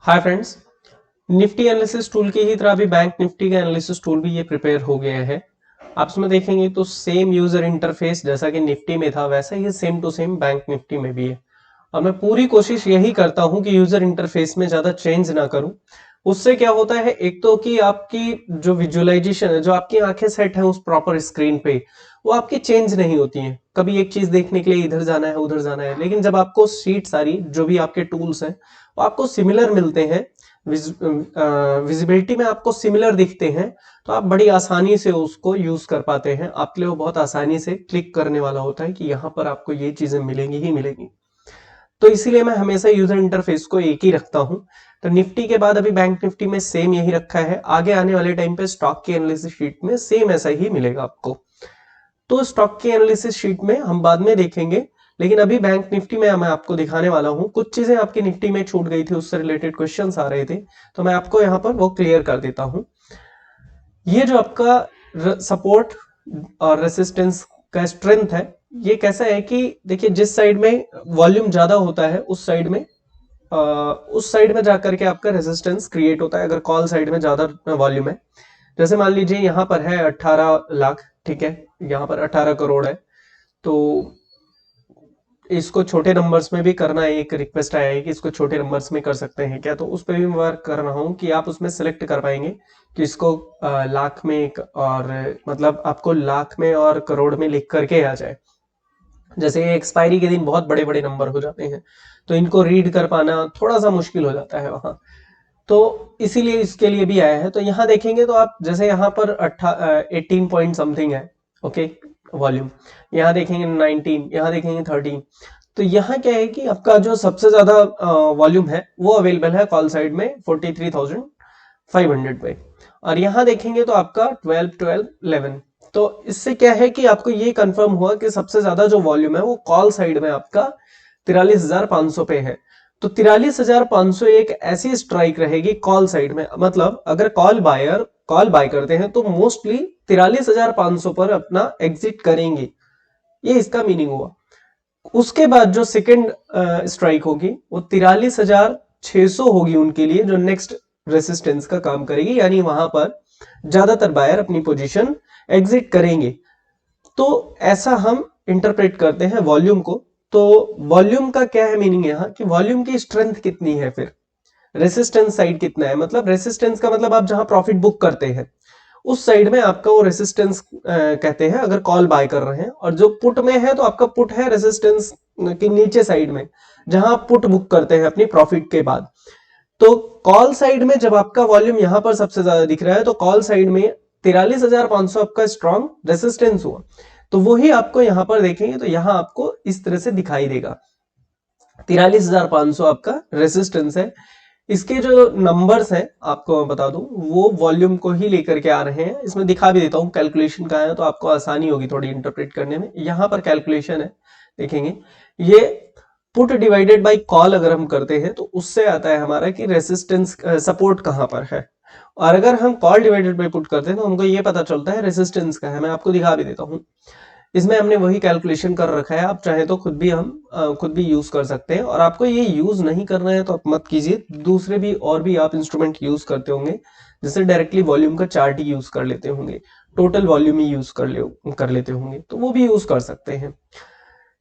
Hi friends, Nifty analysis tool की ही तरह अभी बैंक निफ्टी का एनालिसिस टूल भी ये प्रिपेयर हो गया है। आप इसमें देखेंगे तो सेम यूजर इंटरफेस जैसा कि निफ्टी में था वैसा ही same to same bank Nifty में भी है। और मैं पूरी कोशिश यही करता हूं कि यूजर इंटरफेस में ज्यादा चेंज ना करूं। उससे क्या होता है, एक तो कि आपकी जो विजुअलाइजेशन है, जो आपकी आंखें सेट है उस प्रॉपर स्क्रीन पे, वो आपकी चेंज नहीं होती हैं। कभी एक चीज देखने के लिए इधर जाना है उधर जाना है, लेकिन जब आपको शीट सारी जो भी आपके टूल्स हैं वो आपको सिमिलर मिलते हैं, विजिबिलिटी में आपको सिमिलर दिखते हैं, तो आप बड़ी आसानी से उसको यूज कर पाते हैं। आपके लिए वो बहुत आसानी से क्लिक करने वाला होता है कि यहाँ पर आपको ये चीजें मिलेंगी ही मिलेंगी। तो इसीलिए मैं हमेशा यूजर इंटरफेस को एक ही रखता हूं। तो निफ्टी के बाद अभी बैंक निफ्टी में सेम यही रखा है। आगे आने वाले टाइम पे स्टॉक की एनालिसिस शीट में सेम ऐसा ही मिलेगा आपको। तो स्टॉक की एनालिसिस शीट में हम बाद में देखेंगे, लेकिन अभी बैंक निफ्टी में मैं आपको दिखाने वाला हूं। कुछ चीजें आपकी निफ्टी में छूट गई थी, उससे रिलेटेड क्वेश्चंस आ रहे थे, तो मैं आपको यहां पर वो क्लियर कर देता हूं। ये जो आपका सपोर्ट और रेसिस्टेंस का स्ट्रेंथ है, ये कैसा है कि देखिए, जिस साइड में वॉल्यूम ज्यादा होता है उस साइड में जाकर के आपका रेजिस्टेंस क्रिएट होता है, अगर कॉल साइड में ज्यादा वॉल्यूम है। जैसे मान लीजिए यहाँ पर है 18 लाख, ठीक है, यहाँ पर 18 करोड़ है। तो इसको छोटे नंबर्स में भी करना है, एक रिक्वेस्ट आया है कि इसको छोटे नंबर्स में कर सकते हैं क्या, तो उस पर भी मैं वर्क कर रहा हूँ कि आप उसमें सेलेक्ट कर पाएंगे कि इसको लाख में और मतलब आपको लाख में और करोड़ में लिख करके आ जाए। जैसे एक्सपायरी के दिन बहुत बड़े बड़े नंबर हो जाते हैं, तो इनको रीड कर पाना थोड़ा सा मुश्किल हो जाता है वहां। तो इसीलिए इसके लिए भी आया है। तो यहाँ देखेंगे तो आप जैसे यहाँ पर 18 पॉइंट समथिंग है, ओके, वॉल्यूम। यहाँ देखेंगे 19, यहाँ देखेंगे 13। तो यहाँ क्या है कि आपका जो सबसे ज्यादा वॉल्यूम है वो अवेलेबल है कॉल साइड में 43,500 पे। और यहाँ देखेंगे तो आपका 12 12 11। तो इससे क्या है कि आपको ये कंफर्म हुआ कि सबसे ज्यादा जो वॉल्यूम है वो कॉल साइड में आपका 43,500 पे है। तो 43,500 एक ऐसी स्ट्राइक रहेगी कॉल साइड में, मतलब अगर कॉल बाय करते हैं तो मोस्टली 43,500 पर अपना एग्जिट करेंगे, ये इसका मीनिंग हुआ। उसके बाद जो सेकंड स्ट्राइक होगी वो 43,600 होगी उनके लिए, जो नेक्स्ट रेसिस्टेंस का काम करेगी, यानी वहां पर ज्यादातर बायर अपनी पोजीशन एग्जिट करेंगे। तो ऐसा हम इंटरप्रेट करते हैं वॉल्यूम को। तो वॉल्यूम का क्या है मीनिंग यहाँ, कि वॉल्यूम की स्ट्रेंथ कितनी है, फिर रेसिस्टेंस साइड कितना है। मतलब रेसिस्टेंस का मतलब आप जहां प्रॉफिट बुक करते हैं उस साइड में आपका वो रेसिस्टेंस कहते हैं, अगर कॉल बाय कर रहे हैं। और जो पुट में है तो आपका पुट है रेसिस्टेंस की नीचे साइड में, जहां आप पुट बुक करते हैं अपनी प्रॉफिट के बाद। तो कॉल साइड में जब आपका वॉल्यूम यहां पर सबसे ज्यादा दिख रहा है, तो कॉल साइड में 43,500 आपका स्ट्रॉन्ग रेसिस्टेंस हुआ। तो वही आपको यहां पर देखेंगे तो यहां आपको इस तरह से दिखाई देगा, 43,500 आपका रेसिस्टेंस है। इसके जो नंबर्स हैं आपको मैं बता दूं, वो वॉल्यूम को ही लेकर के आ रहे हैं। इसमें दिखा भी देता हूं कैलकुलेशन का है, तो आपको आसानी होगी थोड़ी इंटरप्रेट करने में। यहां पर कैलकुलेशन है, देखेंगे ये पुट डिवाइडेड बाय कॉल अगर हम करते हैं तो उससे आता है हमारा कि रेसिस्टेंस सपोर्ट कहां पर है। और अगर हम कॉल डिवाइडेड बाय पुट करते हैं तो हमको ये पता चलता है रेसिस्टेंस का है। मैं आपको दिखा भी देता हूं, इसमें हमने वही कैलकुलेशन कर रखा है। आप चाहे तो खुद भी यूज कर सकते हैं, और आपको ये यूज नहीं करना है तो आप मत कीजिए। दूसरे भी और भी आप इंस्ट्रूमेंट यूज करते होंगे, जैसे डायरेक्टली वॉल्यूम का चार्ट ही यूज कर लेते होंगे, टोटल वॉल्यूम ही यूज कर लेते होंगे, तो वो भी यूज कर सकते हैं।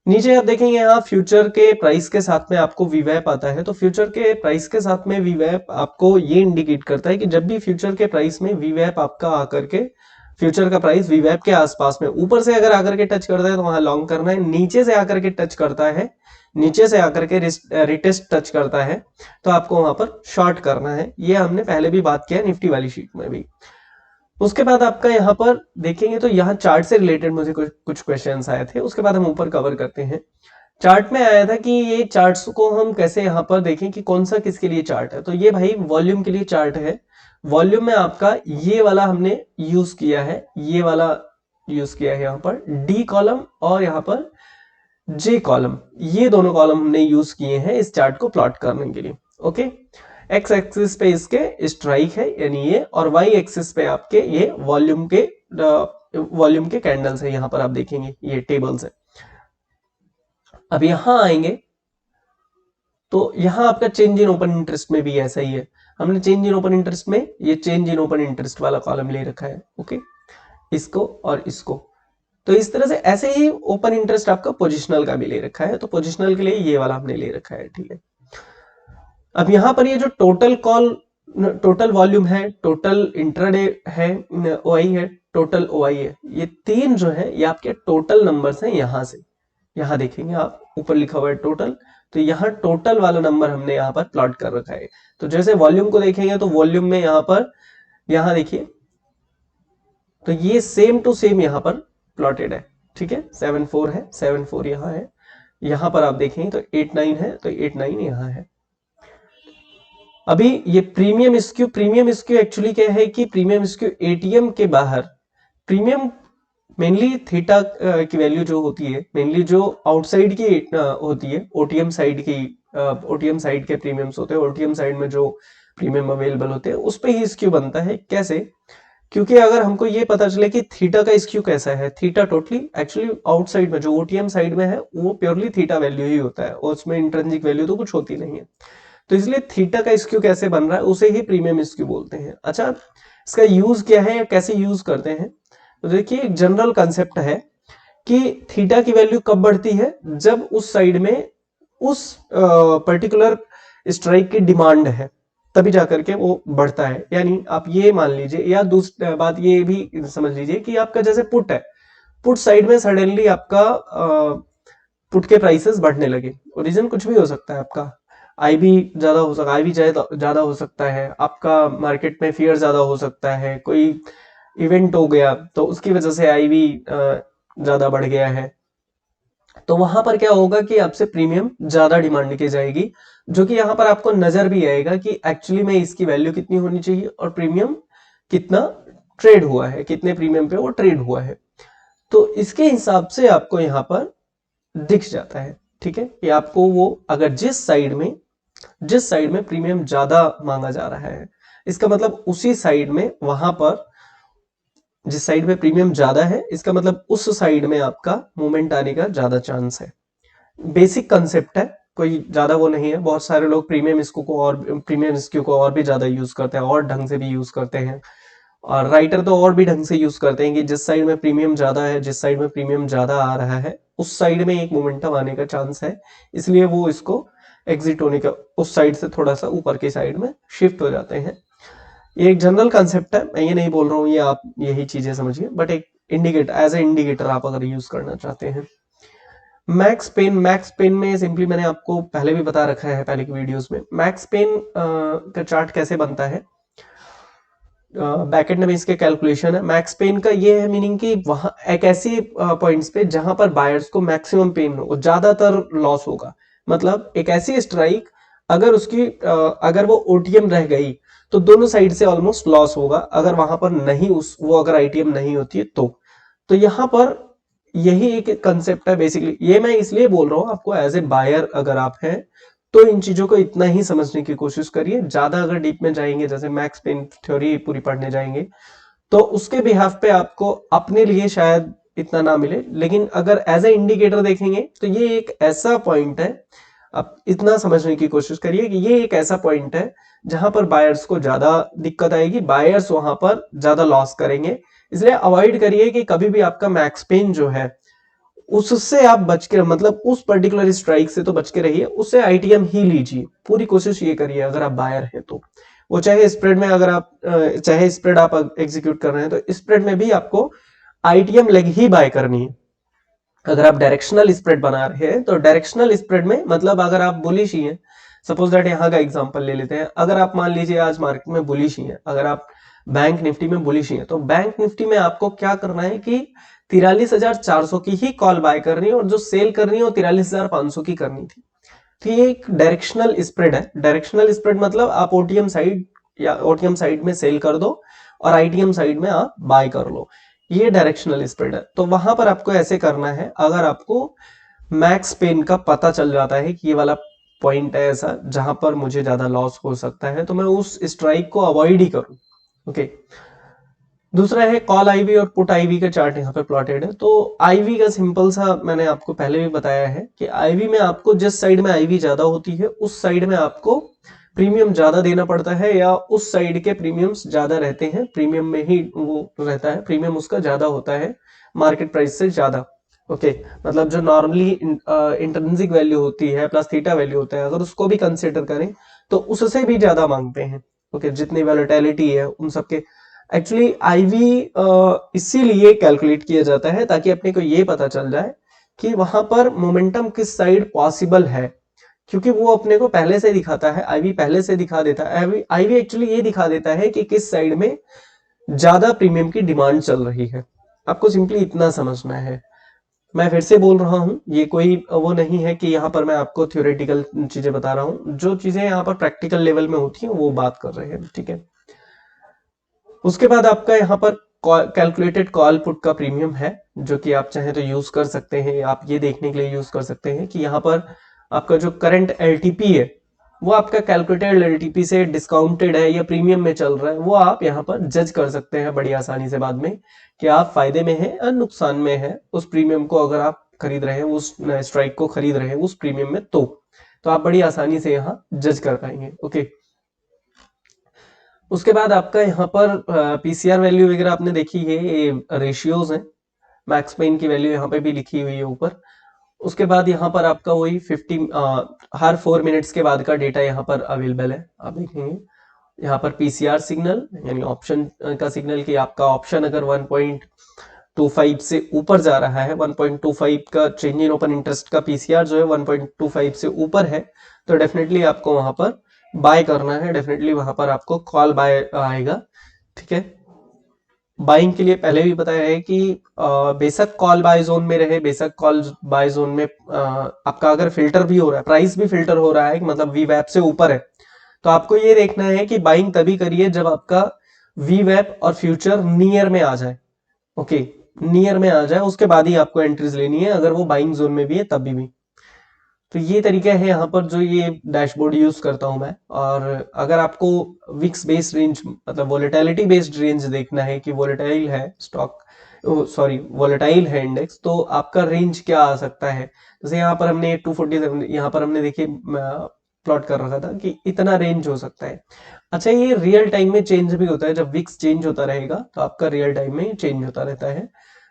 नीचे आप देखेंगे यहाँ फ्यूचर के प्राइस के साथ में आपको वीवैप आता है। तो फ्यूचर के प्राइस के साथ में वीवैप आपको ये इंडिकेट करता है कि जब भी फ्यूचर के प्राइस में वीवैप आपका आकर के, फ्यूचर का प्राइस वीवैप के आसपास में ऊपर से अगर आकर के टच करता है तो वहां लॉन्ग करना है, नीचे से आकर के टच करता है, नीचे से आकर के रिटेस्ट टच करता है तो आपको वहां पर शॉर्ट करना है। ये हमने पहले भी बात किया निफ्टी वाली शीट में भी। उसके बाद आपका यहाँ पर देखेंगे तो यहाँ चार्ट से रिलेटेड मुझे कुछ क्वेश्चंस आए थे, उसके बाद हम ऊपर कवर करते हैं। चार्ट में आया था कि ये चार्ट्स को हम कैसे यहाँ पर देखें कि कौन सा किसके लिए चार्ट है। तो ये भाई वॉल्यूम के लिए चार्ट है। वॉल्यूम में आपका ये वाला हमने यूज किया है, ये वाला यूज किया है यहाँ पर डी कॉलम और यहाँ पर जे कॉलम, ये दोनों कॉलम हमने यूज किए हैं इस चार्ट को प्लॉट करने के लिए। ओके, एक्स एक्सिस पे इसके स्ट्राइक है यानी ये, और वाई एक्सिस पे आपके ये वॉल्यूम के कैंडल्स है। यहां पर आप देखेंगे ये टेबल्स है। अब यहां आएंगे तो यहाँ आपका चेंज इन ओपन इंटरेस्ट में भी ऐसा ही है। हमने चेंज इन ओपन इंटरेस्ट में ये चेंज इन ओपन इंटरेस्ट वाला कॉलम ले रखा है, ओके, इसको और इसको। तो इस तरह से ऐसे ही ओपन इंटरेस्ट आपका पोजिशनल का भी ले रखा है, तो पोजिशनल के लिए ये वाला हमने ले रखा है, ठीक है। अब यहाँ पर ये जो टोटल वॉल्यूम है, टोटल इंट्राडे है, ओआई है, टोटल ओआई है, ये तीन जो है ये आपके टोटल नंबर्स हैं। यहाँ से यहाँ देखेंगे आप, ऊपर लिखा हुआ है टोटल, तो यहाँ टोटल वाला नंबर हमने यहाँ पर प्लॉट कर रखा है। तो जैसे वॉल्यूम को देखेंगे तो वॉल्यूम में यहाँ पर, यहाँ देखिए, तो ये सेम टू सेम यहाँ पर प्लॉटेड है, ठीक है। 74 है, 74 यहाँ है, यहाँ पर आप देखेंगे तो 89 है, तो 89 यहाँ है। अभी ये प्रीमियम स्क्यू एक्चुअली क्या है कि प्रीमियम स्क्यू एटीएम के बाहर, प्रीमियम मेनली थीटा की वैल्यू जो होती है, मेनली जो आउटसाइड की होती है, ओटीएम साइड के प्रीमियम्स होते हैं, ओटीएम साइड में जो प्रीमियम अवेलेबल होते हैं उस पे ही स्क्यू बनता है। कैसे? क्योंकि अगर हमको ये पता चले कि थीटा का स्क्यू कैसा है, थीटा टोटली एक्चुअली आउटसाइड में जो ओटीएम साइड में है वो प्योरली थीटा वैल्यू ही होता है, और उसमें इंट्रिंसिक वैल्यू तो कुछ होती नहीं है। तो इसलिए थीटा का स्क्यू कैसे बन रहा है उसे ही प्रीमियम स्क्यू बोलते हैं। अच्छा, इसका यूज क्या है या कैसे यूज करते हैं? तो देखिए, एक जनरल कंसेप्ट है कि थीटा की वैल्यू कब बढ़ती है, जब उस साइड में उस पर्टिकुलर स्ट्राइक की डिमांड है, तभी जाकर के वो बढ़ता है। यानी आप ये मान लीजिए, या दूसरी बात ये भी समझ लीजिए कि आपका जैसे पुट है, पुट साइड में सडनली आपका पुट के प्राइसेस बढ़ने लगे, और रीजन कुछ भी हो सकता है, आपका आईबी ज्यादा हो सकता है, आईबी ज्यादा हो सकता है, आपका मार्केट में फियर ज्यादा हो सकता है, कोई इवेंट हो गया तो उसकी वजह से आईबी ज्यादा बढ़ गया है, तो वहां पर क्या होगा कि आपसे प्रीमियम ज्यादा डिमांड की जाएगी, जो कि यहाँ पर आपको नजर भी आएगा कि एक्चुअली में इसकी वैल्यू कितनी होनी चाहिए और प्रीमियम कितना ट्रेड हुआ है, कितने प्रीमियम पे वो ट्रेड हुआ है। तो इसके हिसाब से आपको यहाँ पर दिख जाता है, ठीक है, कि आपको वो अगर जिस साइड में प्रीमियम ज्यादा मांगा जा रहा है, इसका मतलब उसी साइड में, वहां पर जिस साइड में प्रीमियम ज्यादा है, इसका मतलब उस साइड में आपका मूवमेंट आने का ज्यादा चांस है। बेसिक कंसेप्ट है, कोई ज्यादा वो नहीं है। बहुत सारे लोग प्रीमियम स्क्यू को और भी ज्यादा यूज करते हैं, और ढंग से भी यूज करते हैं, और राइटर तो और भी ढंग से यूज करते हैं कि जिस साइड में प्रीमियम ज्यादा है, जिस साइड में प्रीमियम ज्यादा आ रहा है, उस साइड में एक मोमेंटम आने का चांस है, इसलिए वो इसको एग्जिट होने का उस साइड से थोड़ा सा ऊपर की साइड में शिफ्ट हो जाते हैं। ये एक जनरल कंसेप्ट है, मैं ये नहीं बोल रहा हूँ ये आप यही चीजें समझिए, बट एक इंडिकेटर, एज ए इंडिकेटर आप अगर यूज करना चाहते हैं। मैक्स पेन में सिंपली मैंने आपको पहले भी बता रखा है, पहले की वीडियोस में। मैक्स पेन का चार्ट कैसे बनता है, बैकेंड में इसके कैलकुलेशन है। मैक्स पेन का ये है मीनिंग कि वहां एक ऐसी पॉइंट्स पे जहां पर बायर्स को मैक्सिमम पेन हो, ज्यादातर लॉस होगा। मतलब एक ऐसी स्ट्राइक अगर उसकी अगर वो ओटीएम रह गई तो दोनों साइड से ऑलमोस्ट लॉस होगा, अगर वहां पर नहीं वो अगर आईटीएम नहीं होती है तो यहाँ पर यही एक कंसेप्ट है बेसिकली। ये मैं इसलिए बोल रहा हूँ आपको, एज ए बायर अगर आप हैं तो इन चीजों को इतना ही समझने की कोशिश करिए। ज्यादा अगर डीप में जाएंगे, जैसे मैक्स पेन थ्योरी पूरी पढ़ने जाएंगे, तो उसके बिहाफ पे आपको अपने लिए शायद इतना ना मिले, लेकिन अगर एज ए इंडिकेटर देखेंगे तो ये एक ऐसा पॉइंट है, आप इतना समझने की कोशिश करिए कि ये एक ऐसा पॉइंट है जहां पर बायर्स को ज्यादा दिक्कत आएगी, बायर्स वहां पर ज्यादा लॉस करेंगे। इसलिए अवॉइड करिए कि कभी भी आपका मैक्स पेन जो है उससे आप बच के, मतलब उस पर्टिकुलर स्ट्राइक से तो बच के रहिए, उससे आईटीएम ही लीजिए। पूरी कोशिश ये करिए अगर आप बायर हैं तो, वो चाहे स्प्रेड में, अगर आप चाहे स्प्रेड आप एग्जीक्यूट कर रहे हैं तो स्प्रेड में भी आपको आईटीएम लेग ही बाय करनी है। अगर आप डायरेक्शनल स्प्रेड बना रहे हैं तो डायरेक्शनल स्प्रेड में मतलब अगर आप बुलिश ही हैं, सपोज दैट यहाँ का एग्जांपल ले लेते हैं, अगर आप मान लीजिए आज मार्केट में बुलिश ही हैं, अगर आप बैंक निफ्टी में बुलिश ही हैं, तो बैंक निफ्टी में आपको क्या करना है कि 43,400 की ही कॉल बाय करनी है, और जो सेल करनी है वो 43,500 की करनी थी। तो ये एक डायरेक्शनल स्प्रेड है। डायरेक्शनल स्प्रेड मतलब आप ओटीएम साइड या ओटीएम साइड में सेल कर दो और आईटीएम साइड में आप बाय कर लो, ये डायरेक्शनल स्प्रेड है। तो वहां पर आपको ऐसे करना है, अगर आपको मैक्स पेन का पता चल जाता है कि ये वाला पॉइंट है ऐसा जहां पर मुझे ज्यादा लॉस हो सकता है, तो मैं उस स्ट्राइक को अवॉइड ही करूं, ओके। दूसरा है कॉल आईवी और पुट आईवी का चार्ट यहाँ पे प्लॉटेड है। तो आईवी का सिंपल सा मैंने आपको पहले भी बताया है कि आईवी में आपको जिस साइड में आईवी ज्यादा होती है उस साइड में आपको प्रीमियम ज्यादा देना पड़ता है, या उस साइड के प्रीमियम्स ज्यादा रहते हैं, प्रीमियम में ही वो रहता है, प्रीमियम उसका ज्यादा होता है मार्केट प्राइस से ज्यादा। ओके, मतलब जो नॉर्मली इंट्रिंसिक वैल्यू होती है प्लस थीटा वैल्यू होता है, अगर उसको भी कंसिडर करें तो उससे भी ज्यादा मांगते हैं। ओके, जितनी वॉलेटिलिटी है उन सबके। एक्चुअली आईवी इसीलिए कैलकुलेट किया जाता है ताकि अपने को ये पता चल जाए कि वहां पर मोमेंटम किस साइड पॉसिबल है, क्योंकि वो अपने को पहले से दिखाता है, आईवी पहले से दिखा देता है। आईवी एक्चुअली ये दिखा देता है कि किस साइड में ज्यादा प्रीमियम की डिमांड चल रही है। आपको सिंपली इतना समझना है। मैं फिर से बोल रहा हूं, ये कोई वो नहीं है कि यहाँ पर मैं आपको थ्योरेटिकल चीजें बता रहा हूँ, जो चीजें यहाँ पर प्रैक्टिकल लेवल में होती हैं वो बात कर रहे हैं। ठीक है, उसके बाद आपका यहाँ पर कैलकुलेटेड कॉल पुट का प्रीमियम है, जो कि आप चाहे तो यूज कर सकते हैं। आप ये देखने के लिए यूज कर सकते हैं कि यहाँ पर आपका जो करंट एलटीपी है वो आपका कैलकुलेटेड एलटीपी से डिस्काउंटेड है या प्रीमियम में चल रहा है, वो आप यहाँ पर जज कर सकते हैं बड़ी आसानी से बाद में कि आप फायदे में हैं या नुकसान में है उस प्रीमियम को, अगर आप खरीद रहे हैं उस स्ट्राइक को खरीद रहे हैं उस प्रीमियम में, तो आप बड़ी आसानी से यहाँ जज कर पाएंगे। ओके, उसके बाद आपका यहाँ पर पीसीआर वैल्यू वगैरह आपने देखी है, ये रेशियोज हैं, मैक्स पेन की वैल्यू यहाँ पे भी लिखी हुई है ऊपर। उसके बाद यहाँ पर आपका वही 50 हर 4 मिनट्स के बाद का डेटा यहाँ पर अवेलेबल है, आप देखेंगे यहाँ पर पीसीआर सिग्नल यानी ऑप्शन का सिग्नल कि आपका ऑप्शन अगर 1.25 से ऊपर जा रहा है, 1.25 का चेंज इन ओपन इंटरेस्ट का पीसीआर जो है 1.25 से ऊपर है, तो डेफिनेटली आपको वहां पर बाय करना है, डेफिनेटली वहां पर आपको कॉल बाय आएगा। ठीक है, बाइंग के लिए पहले भी बताया है कि बेशक कॉल बाय जोन में रहे, बेशक कॉल बाय जोन में आपका अगर फिल्टर भी हो रहा है, प्राइस भी फिल्टर हो रहा है, मतलब वी वैप से ऊपर है, तो आपको ये देखना है कि बाइंग तभी करिए जब आपका वी वैप और फ्यूचर नियर में आ जाए। ओके, नियर में आ जाए उसके बाद ही आपको एंट्रीज लेनी है, अगर वो बाइंग जोन में भी है तभी भी। तो ये तरीका है यहाँ पर जो ये डैशबोर्ड यूज करता हूं मैं। और अगर आपको विक्स बेस्ड रेंज मतलब वोलेटिलिटी बेस्ड रेंज देखना है कि वोलेटाइल है स्टॉक, सॉरी वोलेटाइल है इंडेक्स, तो आपका रेंज क्या आ सकता है। जैसे यहाँ पर हमने 247 यहाँ पर हमने देखिए प्लॉट कर रखा था कि इतना रेंज हो सकता है। अच्छा, ये रियल टाइम में चेंज भी होता है, जब विक्स चेंज होता रहेगा तो आपका रियल टाइम में चेंज होता रहता है।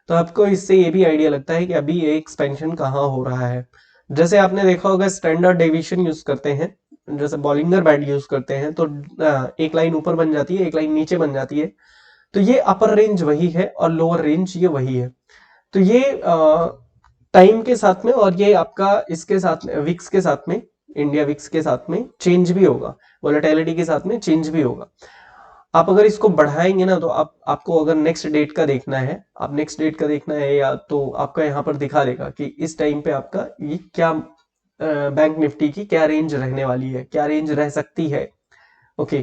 तो आपको इससे ये भी आइडिया लगता है कि अभी ये एक्सपेंशन कहाँ हो रहा है। जैसे आपने देखा होगा स्टैंडर्ड डेविएशन यूज करते हैं, जैसे बॉलिंगर बैंड यूज करते हैं, तो एक लाइन ऊपर बन जाती है, एक लाइन नीचे बन जाती है, तो ये अपर रेंज वही है और लोअर रेंज ये वही है। तो ये टाइम के साथ में और ये आपका इसके साथ में विक्स के साथ में, इंडिया विक्स के साथ में चेंज भी होगा, वोलेटिलिटी के साथ में चेंज भी होगा। आप अगर इसको बढ़ाएंगे ना, तो आपको अगर नेक्स्ट डेट का देखना है, आप नेक्स्ट डेट का देखना है या तो आपका यहाँ पर दिखा देगा कि इस टाइम पे आपका ये क्या बैंक निफ्टी की क्या रेंज रहने वाली है, क्या रेंज रह सकती है। ओके,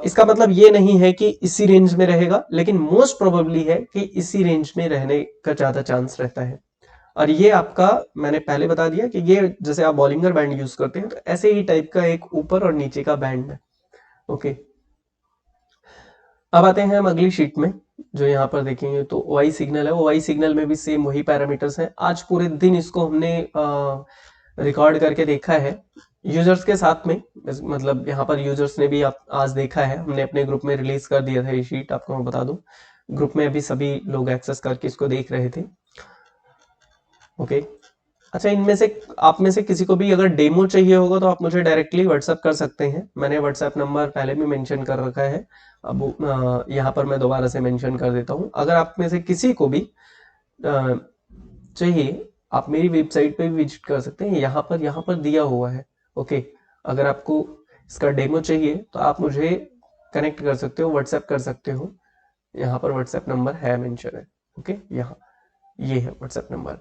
इसका मतलब ये नहीं है कि इसी रेंज में रहेगा, लेकिन मोस्ट प्रोबेबली है कि इसी रेंज में रहने का ज्यादा चांस रहता है। और ये आपका मैंने पहले बता दिया कि ये जैसे आप बॉलिंगर बैंड यूज करते हैं तो ऐसे ही टाइप का एक ऊपर और नीचे का बैंड है। ओके, अब आते हैं हम अगली शीट में, जो यहाँ पर देखेंगे तो वाई सिग्नल है, वो वाई सिग्नल में भी सेम वही पैरामीटर्स हैं। आज पूरे दिन इसको हमने रिकॉर्ड करके देखा है यूजर्स के साथ में, मतलब यहाँ पर यूजर्स ने भी आज देखा है, हमने अपने ग्रुप में रिलीज कर दिया था ये शीट, आपको मैं बता दूं ग्रुप में अभी सभी लोग एक्सेस करके इसको देख रहे थे। ओके, अच्छा, इनमें से आप में से किसी को भी अगर डेमो चाहिए होगा तो आप मुझे डायरेक्टली व्हाट्सएप कर सकते हैं, मैंने व्हाट्सएप नंबर पहले भी मेंशन कर रखा है, अब यहाँ पर मैं दोबारा से मेंशन कर देता हूँ। अगर आप में से किसी को भी चाहिए, आप मेरी वेबसाइट पे भी विजिट कर सकते हैं, यहाँ पर दिया हुआ है। ओके, अगर आपको इसका डेमो चाहिए तो आप मुझे कनेक्ट कर सकते हो, व्हाट्सएप कर सकते हो, यहाँ पर व्हाट्सएप नंबर है मेंशन है। ओके, यहाँ ये है व्हाट्सएप नंबर,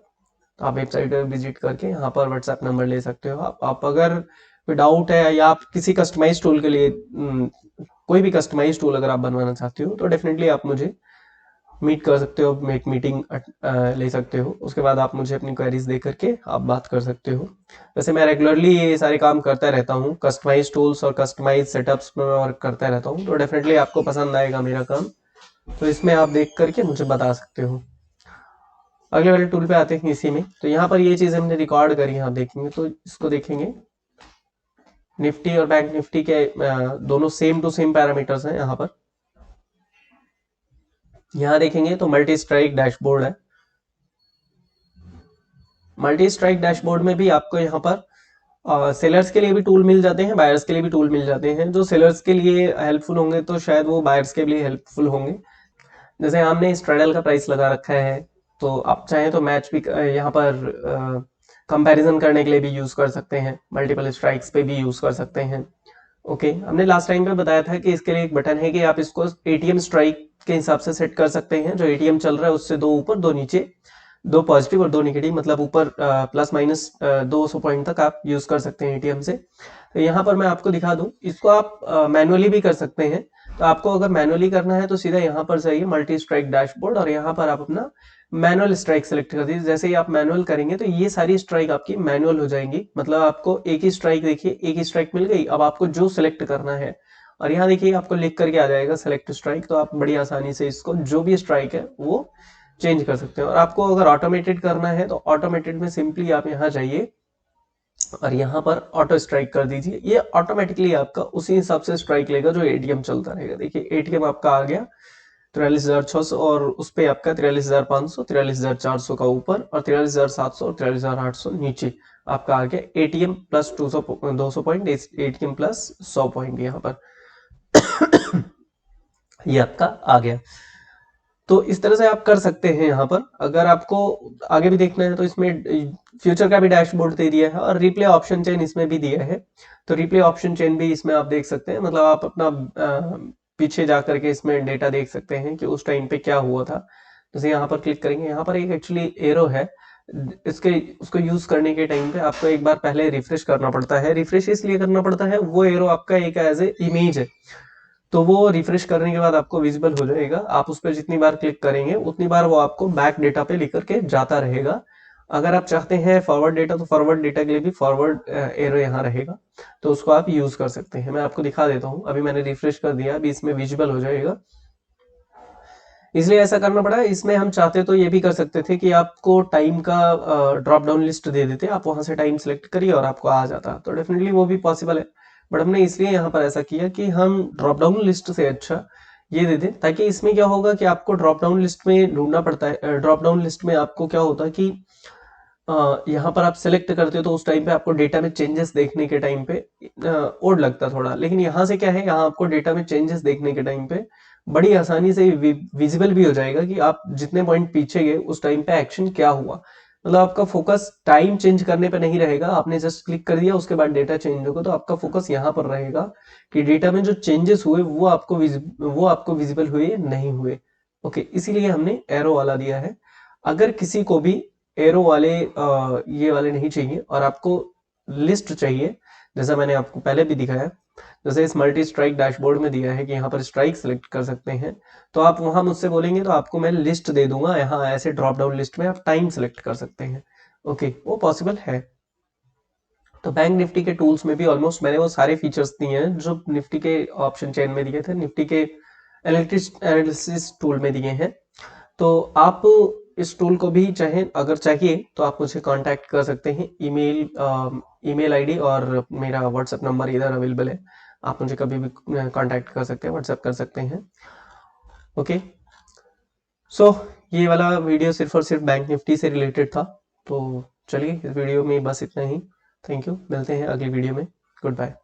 तो आप वेबसाइट पर विजिट करके यहाँ पर व्हाट्सएप नंबर ले सकते हो। आप अगर कोई डाउट है या आप किसी कस्टमाइज टूल के लिए कोई भी कस्टमाइज टूल अगर आप बनवाना चाहते हो तो डेफिनेटली आप मुझे मीट कर सकते हो, एक मीटिंग ले सकते हो, उसके बाद आप मुझे अपनी क्वेरीज दे करके आप बात कर सकते हो। वैसे मैं रेगुलरली ये सारे काम करता रहता हूँ, कस्टमाइज टूल्स और कस्टमाइज सेटअप्स में वर्क करता रहता हूँ, तो डेफिनेटली आपको पसंद आएगा मेरा काम। तो इसमें आप देख करके मुझे बता सकते हो। अगले वाले टूल पे आते हैं इसी में, तो यहाँ पर ये चीज हमने रिकॉर्ड करी है, आप देखेंगे तो इसको देखेंगे, निफ्टी और बैंक निफ्टी के दोनों सेम टू सेम पैरामीटर्स हैं यहाँ पर। यहाँ देखेंगे तो मल्टी स्ट्राइक डैशबोर्ड है। मल्टी स्ट्राइक डैशबोर्ड में भी आपको यहाँ पर सेलर्स के लिए भी टूल मिल जाते हैं, बायर्स के लिए भी टूल मिल जाते हैं। जो सेलर्स के लिए हेल्पफुल होंगे तो शायद वो बायर्स के लिए हेल्पफुल होंगे। जैसे हमने स्ट्रेडल का प्राइस लगा रखा है, तो आप चाहें तो मैच भी यहाँ पर कंपैरिजन करने के लिए भी यूज कर सकते हैं, मल्टीपल स्ट्राइक्स पे भी यूज कर सकते हैं। ओके, हमने लास्ट टाइम पे बताया था कि इसके लिए एक बटन है कि आप इसको एटीएम स्ट्राइक के हिसाब से सेट कर सकते हैं। जो एटीएम चल रहा है उससे दो ऊपर दो नीचे, दो पॉजिटिव और दो नेगेटिव, मतलब ऊपर प्लस माइनस 200 पॉइंट तक आप यूज कर सकते हैं एटीएम से। तो यहाँ पर मैं आपको दिखा दूं, इसको आप मैनुअली भी कर सकते हैं। तो आपको अगर मैनुअली करना है तो सीधा यहाँ पर जाइए मल्टी स्ट्राइक डैशबोर्ड, और यहाँ पर आप अपना मैनुअल स्ट्राइक सेलेक्ट कर दीजिए। जैसे ही आप मैनुअल करेंगे तो ये सारी स्ट्राइक आपकी मैनुअल हो जाएंगी, मतलब आपको एक ही स्ट्राइक, देखिए एक ही स्ट्राइक मिल गई। अब आपको जो सिलेक्ट करना है, और यहाँ देखिए आपको लिख करके आ जाएगा सेलेक्ट स्ट्राइक, तो आप बड़ी आसानी से इसको जो भी स्ट्राइक है वो चेंज कर सकते हैं। और आपको अगर ऑटोमेटेड करना है तो ऑटोमेटेड में सिंपली आप यहाँ जाइए और यहाँ पर ऑटो स्ट्राइक कर दीजिए। ये ऑटोमेटिकली आपका उसी हिसाब से स्ट्राइक लेगा जो एटीएम चलता रहेगा। देखिए एटीएम आपका आ गया 43,600, और उस पे आपका 43,500, 43,400 का ऊपर, और 43,700 और 43,800 नीचे आपका आ गया ATM plus 200 point, ATM plus 100 point यहाँ पर ये आपका आ गया। तो इस तरह से आप कर सकते हैं। यहाँ पर अगर आपको आगे भी देखना है तो इसमें फ्यूचर का भी डैशबोर्ड दे दिया है, और रिप्ले ऑप्शन चेन इसमें भी दिया है। तो रिप्ले ऑप्शन चेन भी इसमें आप देख सकते हैं, मतलब आप अपना पीछे जा करके इसमें डेटा देख सकते हैं कि उस टाइम पे क्या हुआ था। जैसे यहाँ पर क्लिक करेंगे, यहाँ पर एक एक्चुअली एरो है, इसके उसको यूज करने के टाइम पे आपको एक बार पहले रिफ्रेश करना पड़ता है। रिफ्रेश इसलिए करना पड़ता है, वो एरो आपका एक एज ए इमेज है, तो वो रिफ्रेश करने के बाद आपको विजिबल हो जाएगा। आप उस पर जितनी बार क्लिक करेंगे उतनी बार वो आपको बैक डेटा पे लेकर के जाता रहेगा। अगर आप चाहते हैं फॉरवर्ड डेटा, तो फॉरवर्ड डेटा के लिए भी फॉरवर्ड एरो यहाँ रहेगा, तो उसको आप यूज कर सकते हैं। मैं आपको दिखा देता हूँ, अभी मैंने रिफ्रेश कर दिया, अभी इसमें विजिबल हो जाएगा, इसलिए ऐसा करना पड़ा। इसमें हम चाहते तो ये भी कर सकते थे कि आपको टाइम का ड्रॉप डाउन लिस्ट दे देते, आप वहां से टाइम सेलेक्ट करिए और आपको आ जाता, तो डेफिनेटली वो भी पॉसिबल है। बट हमने इसलिए यहाँ पर ऐसा किया कि हम ड्रॉप डाउन लिस्ट से अच्छा ये दे दें, ताकि इसमें क्या होगा कि आपको ड्रॉप डाउन लिस्ट में ढूंढना पड़ता है। ड्रॉप डाउन लिस्ट में आपको क्या होता है कि यहाँ पर आप सेलेक्ट करते हो तो उस टाइम पे आपको डेटा में चेंजेस देखने के टाइम पे ओड लगता थोड़ा, लेकिन यहाँ से क्या है, यहाँ आपको डेटा में चेंजेस देखने के टाइम पे बड़ी आसानी से विजिबल भी हो जाएगा कि आप जितने पॉइंट पीछे गए उस टाइम पे एक्शन क्या हुआ। मतलब आपका फोकस टाइम चेंज करने पे नहीं रहेगा, आपने जस्ट क्लिक कर दिया उसके बाद डेटा चेंज होगा, तो आपका फोकस यहाँ पर रहेगा कि डेटा में जो चेंजेस हुए वो आपको विजिबल हुए नहीं हुए। ओके, इसीलिए हमने एरो वाला दिया है। अगर किसी को भी एरो वाले ये वाले नहीं चाहिए और आपको लिस्ट चाहिए, जैसा मैंने आपको पहले भी दिखाया, जैसे इस मल्टी स्ट्राइक डैशबोर्ड में दिया है कि यहाँ पर स्ट्राइक सेलेक्ट कर सकते हैं, तो आप वहां मुझसे बोलेंगे तो आपको मैं लिस्ट दे दूंगा। यहाँ ऐसे ड्रॉप डाउन लिस्ट में आप टाइम सेलेक्ट कर सकते हैं। ओके, वो पॉसिबल है। तो बैंक निफ्टी के टूल्स में भी ऑलमोस्ट मैंने वो सारे फीचर्स दिए हैं जो निफ्टी के ऑप्शन चेन में दिए थे, निफ्टी के एनालिसिस टूल में दिए हैं। तो आप इस टूल को भी चाहे, अगर चाहिए तो आप मुझे कांटेक्ट कर सकते हैं। ईमेल आईडी और मेरा व्हाट्सएप नंबर इधर अवेलेबल है, आप मुझे कभी भी कांटेक्ट कर सकते हैं, व्हाट्सएप कर सकते हैं। ओके, सो ये वाला वीडियो सिर्फ और सिर्फ बैंक निफ्टी से रिलेटेड था। तो चलिए, इस वीडियो में बस इतना ही। थैंक यू, मिलते हैं अगली वीडियो में। Good bye.